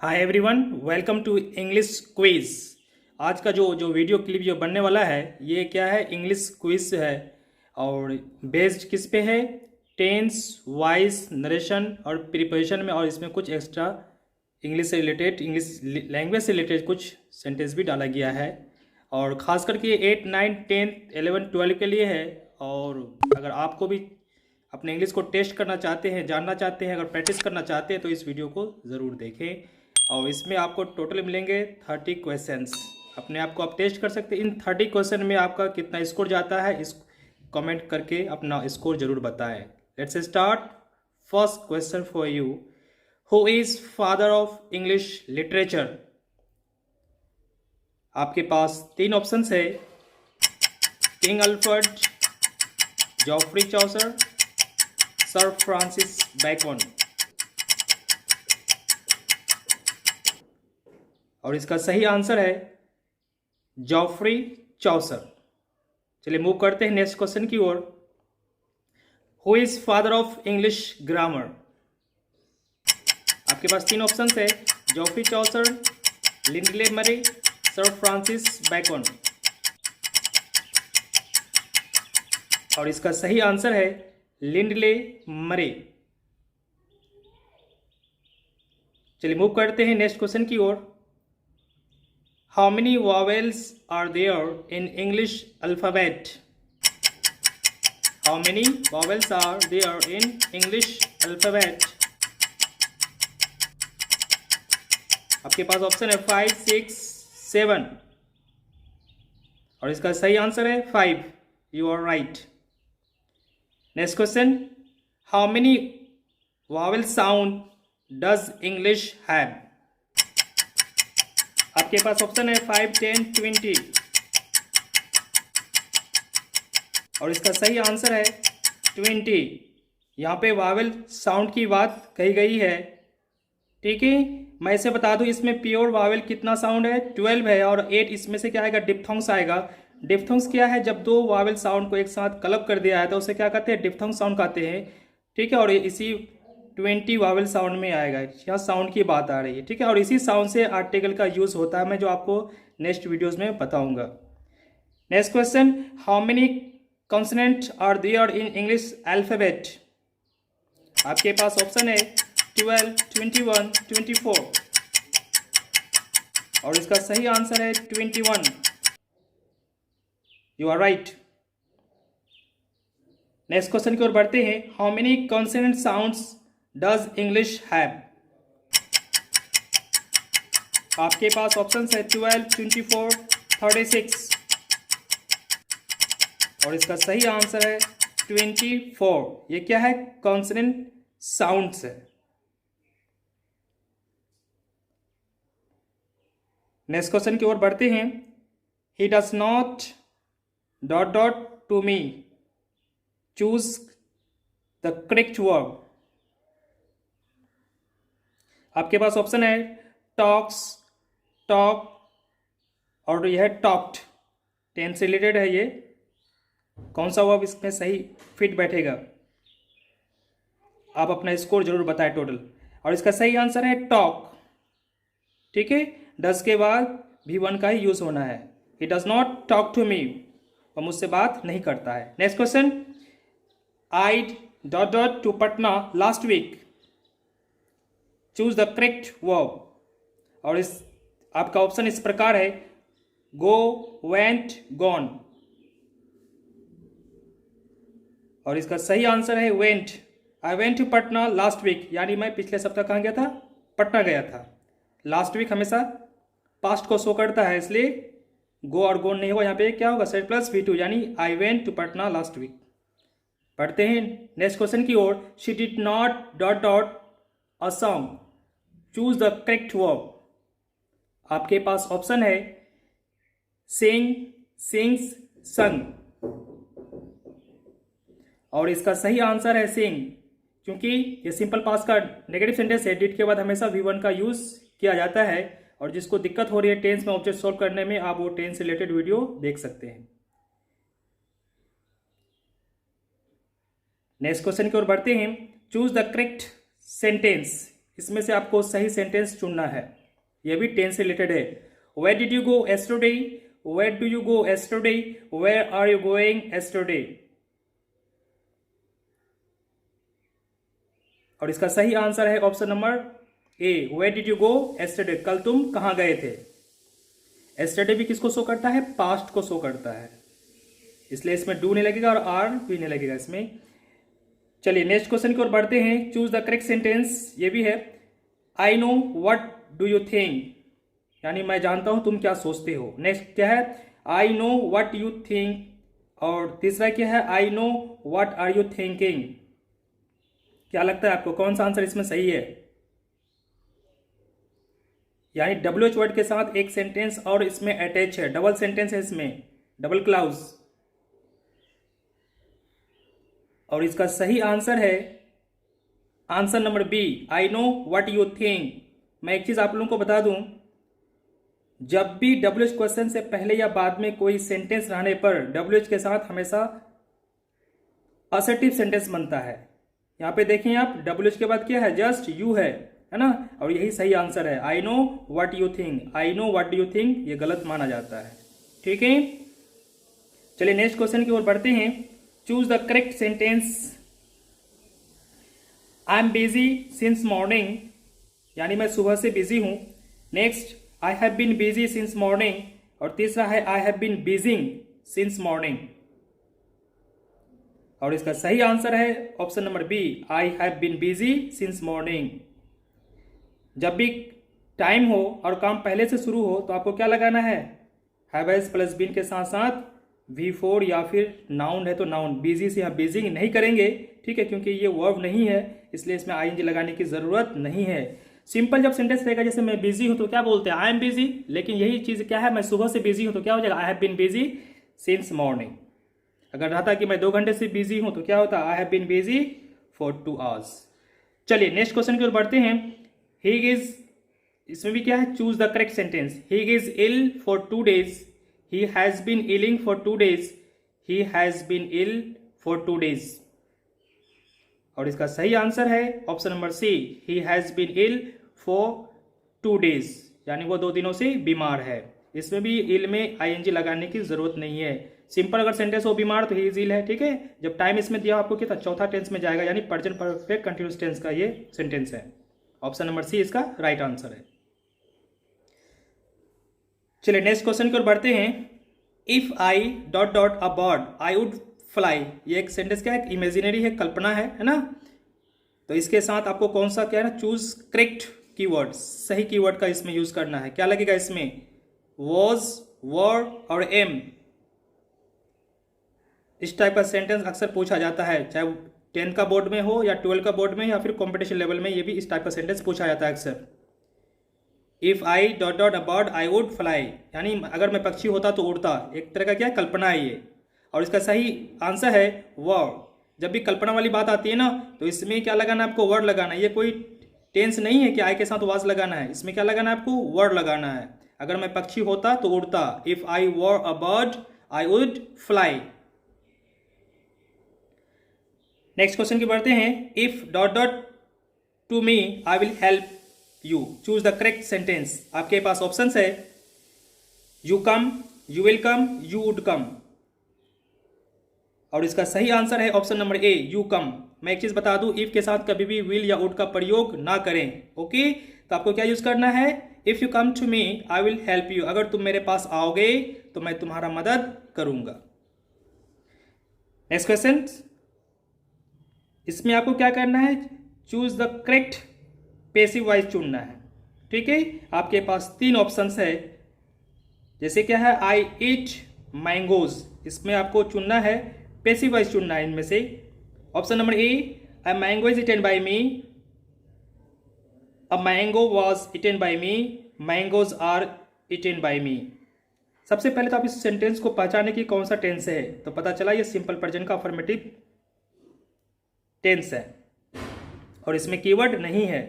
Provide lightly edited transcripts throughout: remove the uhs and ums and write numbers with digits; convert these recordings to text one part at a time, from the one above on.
Hi everyone, welcome to English quiz. आज का जो वीडियो क्लिप जो बनने वाला है ये क्या है, इंग्लिश क्विज है। और बेस्ड किस पे है? टेंस, वॉइस, नरेशन और प्रीपोजिशन में, और इसमें कुछ एक्स्ट्रा इंग्लिश से रिलेटेड, इंग्लिश लैंग्वेज से रिलेटेड कुछ सेंटेंस भी डाला गया है। और ख़ास करके 8, 9, 10, 11, 12 के लिए है। और अगर आपको भी अपने इंग्लिश को टेस्ट करना चाहते हैं, जानना चाहते हैं, अगर प्रैक्टिस करना चाहते हैं तो इस वीडियो को ज़रूर देखें। और इसमें आपको टोटल मिलेंगे 30 क्वेश्चंस। अपने आप को आप टेस्ट कर सकते हैं। इन 30 क्वेश्चन में आपका कितना स्कोर जाता है, इस कमेंट करके अपना स्कोर जरूर बताएं। Let's start. First question for you, who is father of English literature? आपके पास 3 ऑप्शंस है, किंग अल्फ्रेड, जॉफ्री चौसर, सर फ्रांसिस बैकन। और इसका सही आंसर है जॉफ्री चौसर। चलिए मूव करते हैं नेक्स्ट क्वेश्चन की ओर। Who is father of English grammar? आपके पास 3 ऑप्शन है, Geoffrey Chaucer, Lindley Murray, sir Francis Bacon. और इसका सही आंसर है लिंडले मरे। चलिए मूव करते हैं नेक्स्ट क्वेश्चन की ओर। How many vowels are there in English alphabet? How many vowels are there in English alphabet? आपके पास ऑप्शन है 5, 6, 7। और इसका सही आंसर है 5। You are right. Next question. How many vowel sound does English have? आपके पास ऑप्शन है 5, 10, 20। और इसका सही आंसर है 20। यहाँ पे वावेल साउंड की बात कही गई है। ठीक है, मैं इसे बता दूँ, इसमें प्योर वावेल कितना साउंड है? 12 है। और 8 इसमें से क्या आएगा? डिप्थोंग्स आएगा। डिप्थोंग्स क्या है? जब 2 वावेल साउंड को एक साथ क्लब कर दिया है तो उसे क्या कहते हैं? डिप्थोंग साउंड कहते हैं। ठीक है, और इसी 20 वावेल साउंड में आएगा। यहाँ साउंड की बात आ रही है। ठीक है, और इसी साउंड से आर्टिकल का यूज होता है, मैं जो आपको नेक्स्ट वीडियोस में बताऊंगा। Next question, how many consonant are there in English alphabet? आपके पास ऑप्शन है 12, 21, 24। और इसका सही आंसर है 21। You are right. Next question की ओर बढ़ते हैं। How many consonant sounds does English have? आपके पास ऑप्शन है 12, 24, 36। और इसका सही आंसर है 24। ये क्या है? कॉन्सोनेंट साउंड्स है। नेक्स्ट क्वेश्चन की ओर बढ़ते हैं। He does not dot dot to me, choose the correct verb. आपके पास ऑप्शन है टॉक्स, टॉक, और यह टॉक्ड। टेंस से रिलेटेड है ये। कौन सा वर्ब इसमें सही फिट बैठेगा? आप अपना स्कोर जरूर बताएं टोटल। और इसका सही आंसर है टॉक। ठीक है, डज के बाद भी वन का ही यूज होना है। He does not talk to me, वह मुझसे बात नहीं करता है। Next question, I dot dot to Patna last week, choose the correct verb. और इस आपका ऑप्शन इस प्रकार है, गो, वेंट, गॉन। और इसका सही आंसर है went. I went to Patna last week, यानी मैं पिछले सप्ताह कहाँ गया था? पटना गया था। लास्ट वीक हमेशा पास्ट को शो करता है, इसलिए गो और गोन नहीं होगा। यहाँ पे क्या होगा? सेट प्लस V2, यानी I went to Patna last week. पढ़ते हैं नेक्स्ट क्वेश्चन की ओर। She did not dot dot a song, choose the correct verb. आपके पास ऑप्शन है सिंग, सिंग्स, संग। और इसका सही आंसर है सिंग, क्योंकि ये सिंपल पास्ट का नेगेटिव सेंटेंस है। डिड के बाद हमेशा V1 का यूज किया जाता है। और जिसको दिक्कत हो रही है टेंस में ऑब्जेक्ट सोल्व करने में, आप वो टेंस से रिलेटेड वीडियो देख सकते हैं। नेक्स्ट क्वेश्चन की ओर बढ़ते हैं। चूज द करेक्ट सेंटेंस, इसमें से आपको सही सेंटेंस चुनना है, यह भी टेंस से रिलेटेड है। Where did you go yesterday, where do you go yesterday, where are you going yesterday. और इसका सही आंसर है option number A, where did you go yesterday, कल तुम कहां गए थे। एस्टरडे भी किसको शो करता है, पास्ट को शो करता है, इसलिए इसमें डू नहीं लगेगा और आर भी नहीं लगेगा इसमें। चलिए नेक्स्ट क्वेश्चन की ओर बढ़ते हैं। चूज द करेक्ट सेंटेंस, ये भी है। I know what do you think, यानी मैं जानता हूं तुम क्या सोचते हो। नेक्स्ट क्या है, I know what you think, और तीसरा क्या है, I know what are you thinking. क्या लगता है आपको कौन सा आंसर इसमें सही है। यानी WH वर्ड के साथ एक सेंटेंस और इसमें अटैच है, डबल सेंटेंस है इसमें, डबल क्लाउज। और इसका सही आंसर है answer number B, I know what you think. मैं एक चीज आप लोगों को बता दूं, जब भी WH क्वेश्चन से पहले या बाद में कोई सेंटेंस रहने पर WH के साथ हमेशा असर्टिव सेंटेंस बनता है। यहां पे देखें आप, WH के बाद क्या है, जस्ट यू है ना, और यही सही आंसर है। I know what you think, I know what you think ये गलत माना जाता है। ठीक है, चलिए नेक्स्ट क्वेश्चन की ओर बढ़ते हैं। Choose the correct sentence. I am busy since morning, यानी मैं सुबह से बिजी हूं। Next, I have been busy since morning, और तीसरा है I have been busying since morning. और इसका सही आंसर है option number B, I have been busy since morning. जब भी टाइम हो और काम पहले से शुरू हो तो आपको क्या लगाना है, हैव हैज प्लस बीन के साथ साथ V4, या फिर नाउन है तो नाउन। बिजी से यहाँ बिजिंग नहीं करेंगे, ठीक है, क्योंकि ये वर्ब नहीं है, इसलिए इसमें ING लगाने की जरूरत नहीं है। सिंपल जब सेंटेंस रहेगा, जैसे मैं बिजी हूं तो क्या बोलते हैं, आई एम बिजी। लेकिन यही चीज क्या है, मैं सुबह से बिजी हूं तो क्या हो जाएगा, I have been busy since morning. अगर रहता कि मैं 2 घंटे से बिजी हूं तो क्या होता, I have been busy for 2 hours. चलिए नेक्स्ट क्वेश्चन की ओर बढ़ते हैं। ही इज, इसमें भी क्या है, choose the correct sentence. He is ill for 2 days, he has been ailing for 2 days, he has been ill for 2 days। और इसका सही आंसर है option number C, he has been ill for 2 days, यानी वो 2 दिनों से बीमार है। इसमें भी इल में ING लगाने की जरूरत नहीं है। सिंपल अगर सेंटेंस हो बीमार तो ही इज इल है, ठीक है। जब टाइम इसमें दिया आपको कितना, चौथा टेंस में जाएगा, यानी प्रेजेंट परफेक्ट कंटिन्यूअस टेंस का ये सेंटेंस है। ऑप्शन नंबर सी इसका राइट आंसर है। चलिए नेक्स्ट क्वेश्चन की ओर बढ़ते हैं। If I dot dot a bird I would fly, ये एक सेंटेंस क्या है, इमेजिनरी है, कल्पना है ना। तो इसके साथ आपको कौन सा क्या है ना, चूज करेक्ट कीवर्ड, सही कीवर्ड का इसमें यूज करना है। क्या लगेगा इसमें, वॉज, वर और एम। इस टाइप का सेंटेंस अक्सर पूछा जाता है, चाहे 10 का बोर्ड में हो या 12 का बोर्ड में या फिर कॉम्पिटिशन लेवल में, ये भी इस टाइप का सेंटेंस पूछा जाता है अक्सर। If I dot dot a bird I would fly, यानी अगर मैं पक्षी होता तो उड़ता, एक तरह का क्या कल्पना है ये। और इसका सही आंसर है वर्ड। जब भी कल्पना वाली बात आती है ना, तो इसमें क्या लगाना है आपको, वर्ड लगाना है। ये कोई टेंस नहीं है कि आई के साथ वाज लगाना है, इसमें क्या लगाना है आपको, वर्ड लगाना है। अगर मैं पक्षी होता तो उड़ता, if I were a bird I would fly. Next question की बढ़ते हैं। If dot dot to me I will help you, choose the correct sentence. आपके पास ऑप्शंस है, you come, you will come, you would come. और इसका सही answer है option number A, you come. मैं एक चीज बता दूं, इफ के साथ कभी भी विल या वुड का प्रयोग ना करें, ओके। तो आपको क्या यूज करना है, if you come to me I will help you, अगर तुम मेरे पास आओगे तो मैं तुम्हारा मदद करूंगा। नेक्स्ट क्वेश्चन, इसमें आपको क्या करना है, choose the correct passive voice चुनना है, ठीक है। आपके पास 3 ऑप्शंस है, जैसे क्या है, आई ईट मैंगोज, इसमें आपको चुनना है पैसिव वॉइस चुनना है इनमें से। Option number A, a mango is eaten by me, a mango was eaten by me, mangoes are eaten by me. सबसे पहले तो आप इस सेंटेंस को पहचाने की कौन सा टेंस है, तो पता चला ये सिंपल प्रेजेंट का अफर्मेटिव टेंस है और इसमें कीवर्ड नहीं है।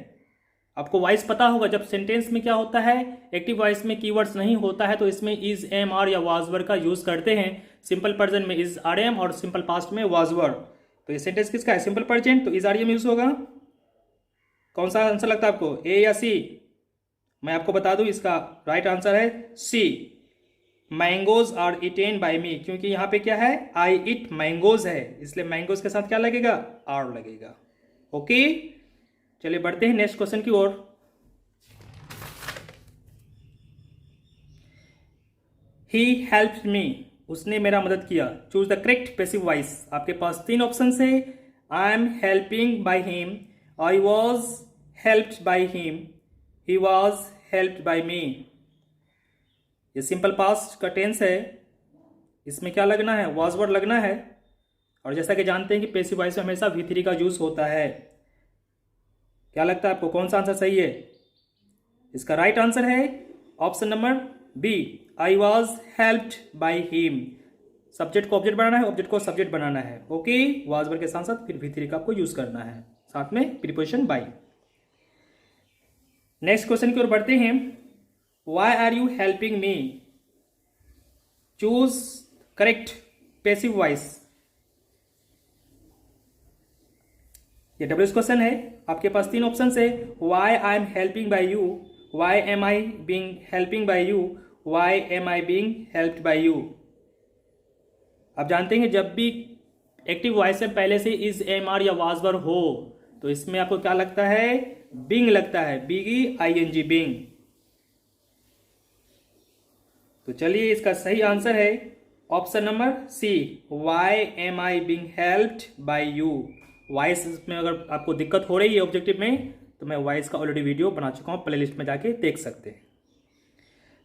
आपको वॉइस पता होगा, जब सेंटेंस में क्या होता है, एक्टिव वॉइस में कीवर्ड्स नहीं होता है तो इसमें इज, एम, आर या वाज वर का यूज करते हैं। सिंपल प्रेजेंट में इज, आर, एम और सिंपल पास्ट में वाज वर। तो ये सेंटेंस किसका है, सिंपल प्रेजेंट, तो इज, आर, एम यूज होगा। कौन सा आंसर लगता है आपको, ए या सी? मैं आपको बता दूं, इसका राइट आंसर है सी, मैंगोज आर इटेन बाय मी, क्योंकि यहाँ पे क्या है, आई इट मैंगोज है, इसलिए मैंगोज के साथ क्या लगेगा, आर लगेगा। ओके, चलिए बढ़ते हैं नेक्स्ट क्वेश्चन की ओर। ही हेल्प्ड मी, उसने मेरा मदद किया। Choose the correct passive voice. आपके पास 3 ऑप्शन है, I am helping by him, I was helped by him, he was helped by me. ये सिंपल पास्ट का टेंस है, इसमें क्या लगना है, वॉज वर्ड लगना है। और जैसा कि जानते हैं कि पैसिव वॉइस में हमेशा V3 का यूज होता है। क्या लगता है आपको, कौन सा आंसर सही है? इसका राइट आंसर है option number B, I was helped by him. Subject को ऑब्जेक्ट बनाना है, ऑब्जेक्ट को सब्जेक्ट बनाना है। ओके, वॉज वर्ड के साथ साथ फिर V3 का आपको यूज करना है, साथ में प्रीपोजिशन बाय। नेक्स्ट क्वेश्चन की ओर बढ़ते हैं। Why are you helping me? Choose correct passive voice. ये डब्ल्यूएस क्वेश्चन है, आपके पास 3 ऑप्शन है, why I am helping by you, why am I being helping by you, why am I being helped by you. आप जानते हैं जब भी एक्टिव वॉइस में पहले से इज, एम, आर या वाज वर्ब हो तो इसमें आपको क्या लगता है, बीइंग लगता है, बीगी ING बीइंग। तो चलिए इसका सही आंसर है option number C, why am I being helped by you. Voice में अगर आपको दिक्कत हो रही है ऑब्जेक्टिव में, तो मैं वॉइस का ऑलरेडी वीडियो बना चुका हूं, प्ले लिस्ट में जाके देख सकते हैं।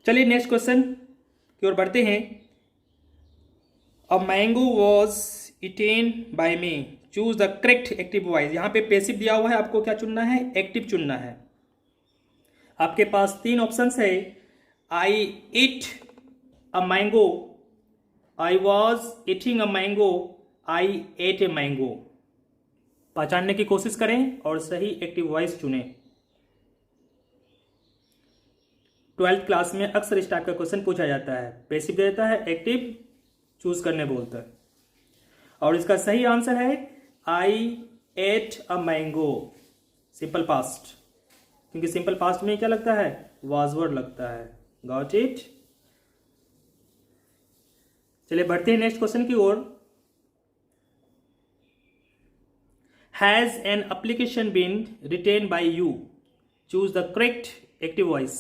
चलिए नेक्स्ट क्वेश्चन की ओर बढ़ते हैं। A mango was eaten by me, choose the correct active voice. यहां पे पैसिव दिया हुआ है, आपको क्या चुनना है, एक्टिव चुनना है। आपके पास 3 ऑप्शन है, I eat a mango, I was eating a mango, I ate a mango. पहचानने की कोशिश करें और सही एक्टिव वॉइस चुनें। 12th क्लास में अक्सर इस टाइप का क्वेश्चन पूछा जाता है, पैसिव देता है, एक्टिव चूज करने बोलता है। और इसका सही आंसर है I ate a mango, simple past, क्योंकि सिंपल पास्ट में क्या लगता है, वाज वर्ड लगता है। Got it. चलिए बढ़ते हैं नेक्स्ट क्वेश्चन की ओर। Has an application been written by you, choose the correct active voice.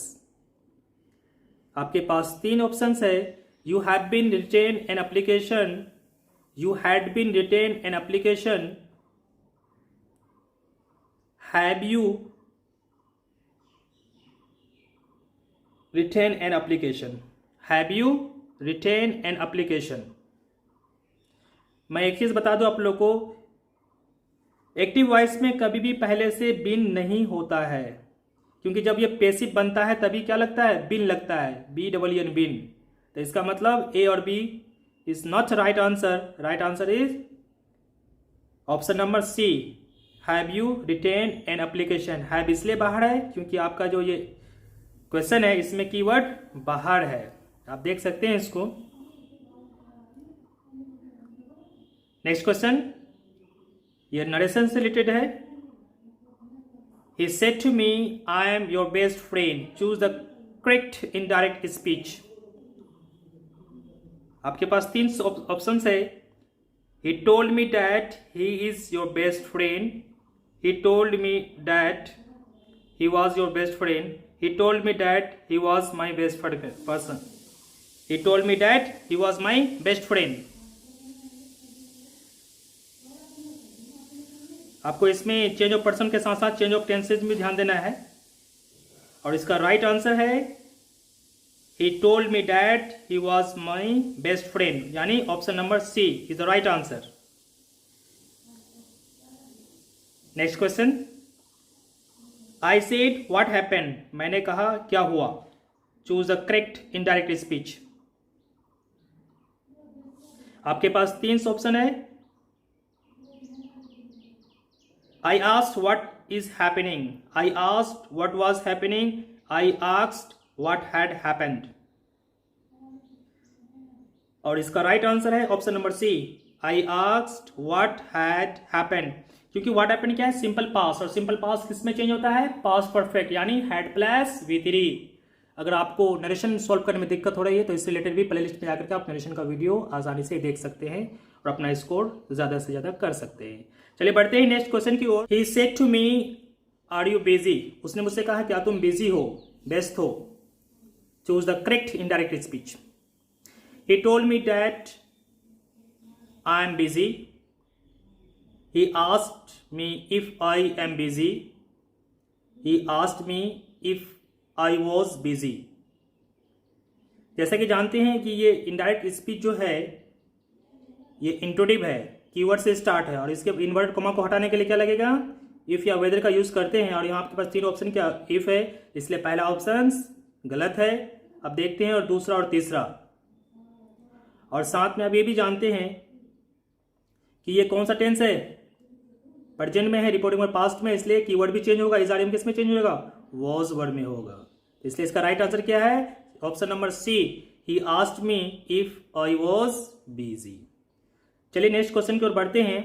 आपके पास 3 ऑप्शन है, you have been written an application, you had been written an application, have you written an application, have you written an application. मैं एक चीज बता दूं आप लोग को, एक्टिव वॉइस में कभी भी पहले से बिन नहीं होता है, क्योंकि जब ये पैसिव बनता है तभी क्या लगता है, बिन लगता है, BEEN बिन। तो इसका मतलब ए और B is not right answer. Right answer is option number C, have you written an application. Have इसलिए बाहर है क्योंकि आपका जो ये क्वेश्चन है इसमें कीवर्ड बाहर है, आप देख सकते हैं इसको। नेक्स्ट क्वेश्चन, ये नरेशन से रिलेटेड है। He said to me, I am your best friend. Choose the correct indirect speech. आपके पास 3 ऑप्शंस है। He told me that he is your best friend. He told me that he was your best friend. He told me that he was my best person. He told me that he was my best friend. आपको इसमें change of person के साथ साथ change of tenses में ध्यान देना है। और इसका राइट आंसर है he told me that he was my best friend, यानी option number C is the right answer. Next question, I said what happened, मैंने कहा क्या हुआ। Choose the correct indirect speech. आपके पास 3 ऑप्शन है। I asked what is happening, I asked what was happening, I asked what had happened। और इसका right answer है option number C, I asked what had happened। क्योंकि what happened क्या है, simple past, और सिंपल पास किस में change होता है, पास परफेक्ट, यानी हैड प्लस V3। अगर आपको नरेशन सॉल्व करने में दिक्कत हो रही है तो इससे रिलेटेड भी प्लेलिस्ट में जाकर के आप नरेशन का वीडियो आसानी से देख सकते हैं और अपना स्कोर ज़्यादा से ज़्यादा कर सकते हैं। चलिए बढ़ते हैं नेक्स्ट क्वेश्चन की ओर। He said to me are you busy, उसने मुझसे कहा क्या तुम बिजी हो, व्यस्त हो। Choose the correct indirect speech. He told me that I am busy. He asked me if I am busy. He asked me if I was busy. जैसा कि जानते हैं कि ये इनडायरेक्ट स्पीच जो है ये इंट्रोटिव है, कीवर्ड से स्टार्ट है, और इसके इन्वर्टेड कॉमा को हटाने के लिए क्या लगेगा, इफ या वेदर का यूज करते हैं। और यहाँ आपके पास तीन ऑप्शन क्या इफ है, इसलिए पहला ऑप्शन गलत है। अब देखते हैं और दूसरा और तीसरा। और साथ में अब ये भी जानते हैं कि ये कौन सा टेंस है, प्रेजेंट में है, रिपोर्टिंग में पास्ट में, इसलिए कीवर्ड भी चेंज होगा। इस आर किस में चेंज होगा, वॉज वर्ड में होगा। इसलिए इसका राइट आंसर क्या है, option number C, he asked me if I was busy. चलिए नेक्स्ट क्वेश्चन की ओर बढ़ते हैं।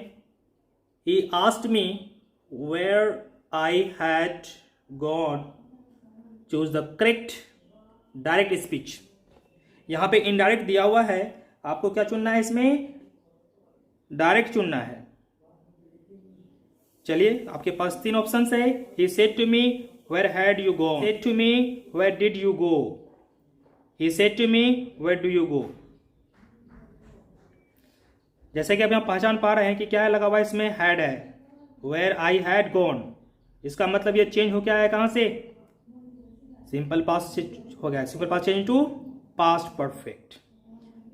He asked me where I had gone. Choose the correct direct speech. यहां पे इनडायरेक्ट दिया हुआ है, आपको क्या चुनना है, इसमें डायरेक्ट चुनना है। चलिए आपके पास तीन ऑप्शंस है। He said to me where had you go, said to me where did you go, he said to me where do you go. जैसे कि अब यहाँ पहचान पा रहे हैं कि क्या लगा हुआ इसमें, हैड है, वेयर आई हैड गॉन। इसका मतलब ये चेंज हो क्या है, कहां से, सिंपल पास्ट से हो गया, simple past change to past perfect.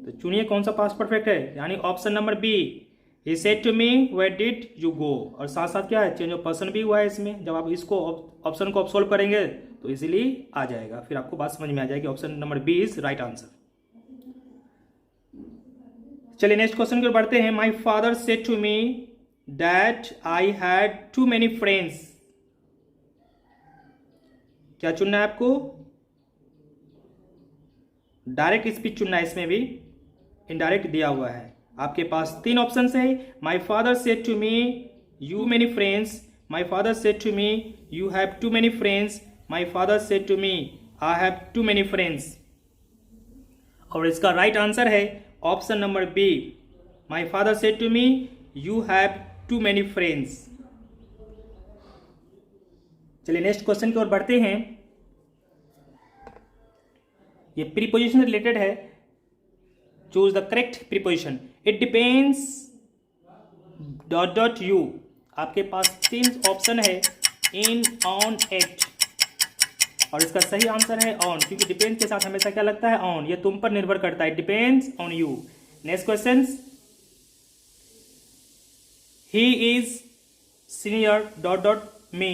तो चुनिए कौन सा पास्ट परफेक्ट है, यानी option number B, he said to me where did you go. और साथ साथ क्या है, चेंज ऑफ पर्सन भी हुआ है इसमें। जब आप इसको ऑप्शन को सॉल्व करेंगे तो इजीली आ जाएगा, फिर आपको बात समझ में आ जाएगी। Option number B is right answer. चलिए नेक्स्ट क्वेश्चन की ओर बढ़ते हैं। My father said to me that I had too many friends. क्या चुनना है आपको, डायरेक्ट स्पीच चुनना है, इसमें भी इनडायरेक्ट दिया हुआ है। आपके पास तीन ऑप्शन है। My father said to me you many friends, my father said to me you have too many friends, my father said to me I have too many friends. और इसका राइट आंसर है option number B, my father said to me you have too many friends. चलिए next question की ओर बढ़ते हैं। ये preposition related है। Choose the correct preposition. It depends dot dot you. आपके पास तीन ऑप्शन है, इन, ऑन, एट, और इसका सही आंसर है ऑन, क्योंकि डिपेंड्स के साथ हमेशा क्या लगता है, ऑन। ये तुम पर निर्भर करता है, depends on you. Next question, he is senior dot dot मी।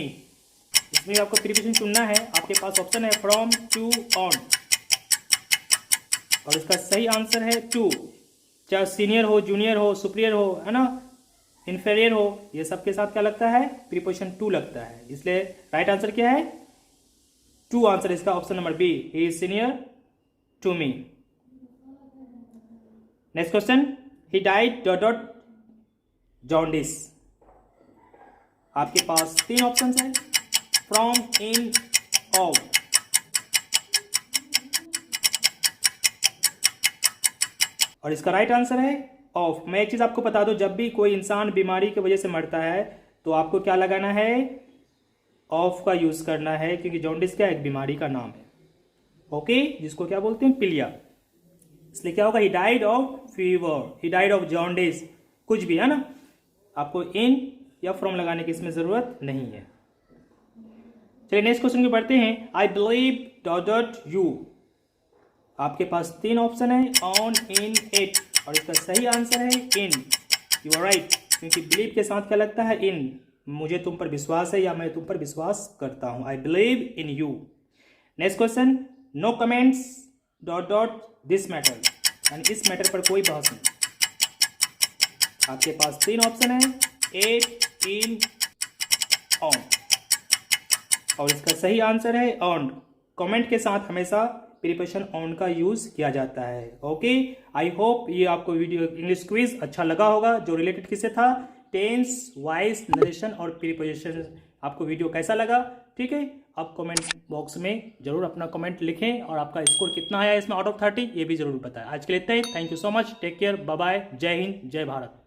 इसमें आपको प्रीपोजिशन चुनना है। आपके पास ऑप्शन है फ्रॉम, टू, ऑन, और इसका सही आंसर है टू। चाहे सीनियर हो, जूनियर हो, सुपीरियर हो, है ना, इंफीरियर हो, ये सबके साथ क्या लगता है, प्रीपोजिशन टू लगता है। इसलिए राइट आंसर क्या है, टू आंसर इसका, option number B, he is senior to me. Next question, he died dot dot jaundice. आपके पास तीन ऑप्शन है, फ्रॉम, इन, ऑफ, और इसका राइट आंसर है ऑफ। मैं एक चीज आपको बता दूं, जब भी कोई इंसान बीमारी की वजह से मरता है तो आपको क्या लगाना है, ऑफ का यूज करना है, क्योंकि जॉन्डिस क्या एक बीमारी का नाम है, ओके, जिसको क्या बोलते हैं, पीलिया। इसलिए क्या होगा, he died of fever, he died of jaundice, कुछ भी, है ना। आपको इन या फ्रॉम लगाने की इसमें जरूरत नहीं है। चलिए नेक्स्ट क्वेश्चन की बढ़ते हैं। I believe dot dot you. आपके पास तीन ऑप्शन है, ऑन, इन, इट, और इसका सही आंसर है इन। यू आर राइट, क्योंकि बिलीव के साथ क्या लगता है, इन। मुझे तुम पर विश्वास है या मैं तुम पर विश्वास करता हूं, I believe in you. Next question, no comments dot dot this matter, यानी इस मैटर पर कोई बहस नहीं। आपके पास तीन ऑप्शन है, एट, इन, ऑन, और इसका सही आंसर है ऑन। कमेंट के साथ हमेशा प्रीपोजिशन ऑन का यूज किया जाता है, ओके। आई होप ये आपको वीडियो इंग्लिश क्विज अच्छा लगा होगा, जो रिलेटेड किससे था, टेंस, वॉइस, नरेशन और प्रीपोजिशन। आपको वीडियो कैसा लगा? ठीक है, आप कमेंट बॉक्स में जरूर अपना कमेंट लिखें और आपका स्कोर कितना आया इसमें आउट ऑफ 30 ये भी जरूर बताएं। आज के लिए इतना ही। Thank you so much, take care, bye bye, जय हिंद, जय भारत।